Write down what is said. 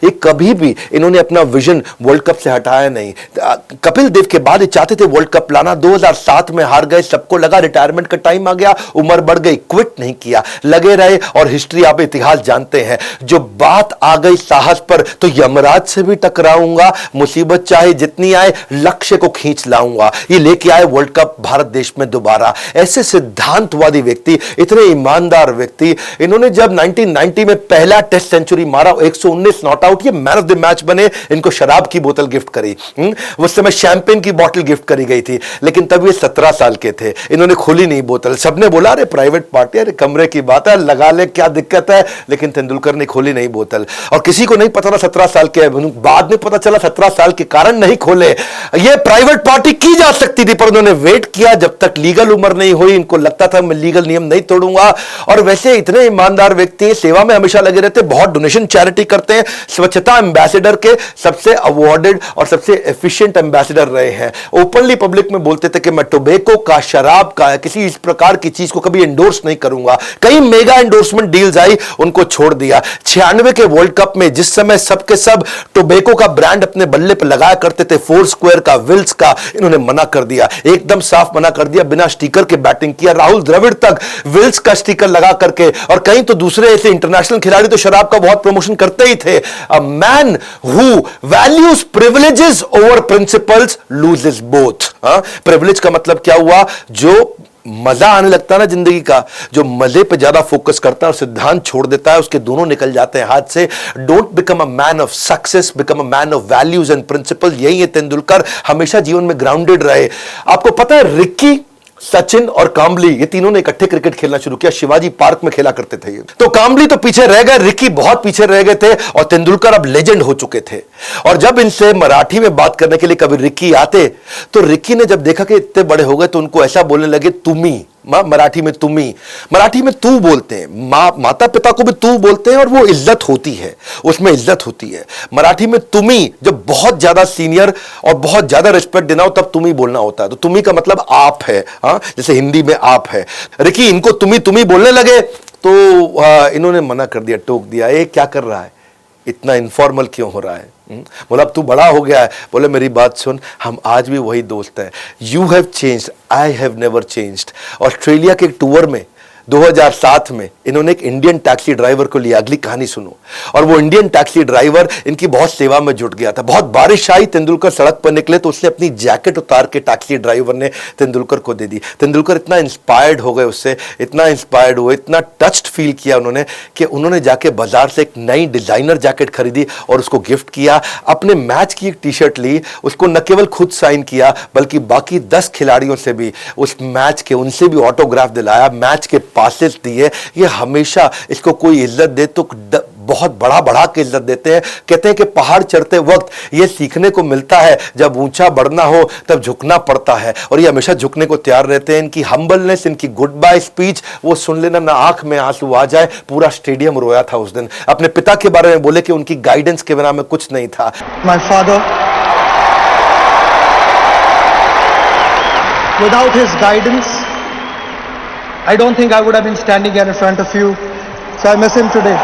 ये कभी भी इन्होंने अपना विजन वर्ल्ड कप से हटाया नहीं। कपिल देव के बाद ये चाहते थे वर्ल्ड कप लाना, 2007 में हार गए, सबको लगा रिटायरमेंट का टाइम आ गया, उम्र बढ़ गई, क्विट नहीं किया, लगे रहे। और हिस्ट्री आप इतिहास जानते हैं, जो बात आ गई साहस पर तो यमराज से भी टकराऊंगा, मुसीबत चाहे जितनी आए लक्ष्य को खींच लाऊंगा। ये लेके आए वर्ल्ड कप भारत देश में दोबारा। ऐसे सिद्धांतवादी व्यक्ति, इतने ईमानदार व्यक्ति, इन्होंने जब 1990 में पहला टेस्ट सेंचुरी मारा, 119 नॉट आउट, ये मैन ऑफ द मैच बने। इनको शराब की बोतल गिफ्ट करी, उस समय शैंपेन की बोतल गिफ्ट करी गई थी, लेकिन तब ये 17 साल के थे। इन्होंने खोली नहीं बोतल। सबने बोला अरे प्राइवेट पार्टी, अरे कमरे की बात है, लगा ले, क्या दिक्कत है। लेकिन तेंदुलकर ने खोली नहीं बोतल। और किसी को नहीं पता था 17 साल के, बाद में पता चला 17 साल के कारण नहीं खोले। ये प्राइवेट पार्टी की जा सकती थी, पर उन्होंने वेट किया जब तक लीगल उम्र नहीं हुई। इनको लगता था मैं लीगल नियम नहीं तोड़ूंगा। और वैसे इतने ईमानदार व्यक्ति, सेवा में हमेशा लगे रहते, बहुत डोनेशन चैरिटी करते हैं, स्वच्छता एम्बेसडर के सबसे अवार्डेड और सबसे एफिशिएंट एम्बेसडर रहे हैं। ओपनली पब्लिक में बोलते थे कि मैं टोबैको का, शराब का, किसी इस प्रकार की चीज को कभी एंडोर्स नहीं करूंगा। कई मेगा एंडोर्समेंट डील्स आई, उनको छोड़ दिया। 96 के वर्ल्ड कप में जिस समय सबके सब टोबैको का ब्रांड अपने बल्ले पर लगाया करते थे, फोर स्क्वायर का, विल्स का, इन्होंने मना कर दिया, एकदम साफ मना कर दिया, बिना स्टिकर के बैटिंग किया। राहुल द्रविड़ तक विल्स का स्टिकर लगा करके, और कहीं तो दूसरे ऐसे इंटरनेशनल खिलाड़ी तो शराब का बहुत प्रमोशन करते ही थे। Man who values privileges over principles loses both. Privilege का मतलब क्या हुआ? जो मजा आने लगता है ना जिंदगी का, जो मजे पे ज्यादा फोकस करता है और सिद्धांत छोड़ देता है, उसके दोनों निकल जाते हैं हाथ से। Don't become a man of success, become a man of values and principle. यही है तेंदुलकर, हमेशा जीवन में ग्राउंडेड रहे। आपको पता है रिक्की, सचिन और काम्बली, ये तीनों ने इकट्ठे क्रिकेट खेलना शुरू किया, शिवाजी पार्क में खेला करते थे ये। तो काम्बली तो पीछे रह गए, रिक्की बहुत पीछे रह गए थे, और तेंदुलकर अब लेजेंड हो चुके थे। और जब इनसे मराठी में बात करने के लिए कभी रिक्की आते, तो रिक्की ने जब देखा कि इतने बड़े हो गए, तो उनको ऐसा बोलने लगे तुम्ही, मराठी में तुम्ही, मराठी में तू बोलते हैं, माता पिता को भी तू बोलते हैं, और वो इज्जत होती है, उसमें इज्जत होती है। मराठी में तुम्ही, जब बहुत ज्यादा सीनियर और बहुत ज्यादा रिस्पेक्ट देना हो तब तुम्ही बोलना होता है। तो तुम्ही का मतलब आप है, जैसे हिंदी में आप है। रिकी इनको तुम्ही बोलने लगे, तो इन्होंने मना कर दिया, टोक दिया, ये क्या कर रहा है, इतना इनफॉर्मल क्यों हो रहा है। बोला अब तू बड़ा हो गया है। बोले मेरी बात सुन, हम आज भी वही दोस्त हैं। You have changed, I have never changed. Australia के टूर में 2007 में इन्होंने एक इंडियन टैक्सी ड्राइवर को लिया। अगली कहानी सुनो। और वो इंडियन टैक्सी ड्राइवर इनकी बहुत सेवा में जुट गया था। बहुत बारिश आई, तेंदुलकर सड़क पर निकले, तो उसने अपनी जैकेट उतार के टैक्सी ड्राइवर ने तेंदुलकर को दे दी। तेंदुलकर इतना इंस्पायर्ड हो गए उससे, इतना इंस्पायर्ड हुए, इतना टच्ड फील किया उन्होंने, कि उन्होंने जाके बाजार से एक नई डिजाइनर जैकेट खरीदी और उसको गिफ्ट किया। अपने मैच की एक टी शर्ट ली, उसको न केवल खुद साइन किया, बल्कि बाकी 10 खिलाड़ियों से भी उस मैच के, उनसे भी ऑटोग्राफ दिलाया, मैच के पासेस दिए। ये हमेशा, इसको कोई इज्जत दे तो बहुत बढ़ा के इज्जत देते हैं। कहते हैं कि पहाड़ चढ़ते वक्त ये सीखने को मिलता है, जब ऊंचा बढ़ना हो तब झुकना पड़ता है, और ये हमेशा झुकने को तैयार रहते हैं। इनकी हम्बलनेस, इनकी गुड बाय स्पीच, वो सुन लेना, ना आंख में आंसू आ जाए। पूरा स्टेडियम रोया था उस दिन। अपने पिता के बारे में बोले कि उनकी गाइडेंस के बिना में कुछ नहीं था। My father, without his guidance, I don't think I would have been standing here in front of you. So I miss him today.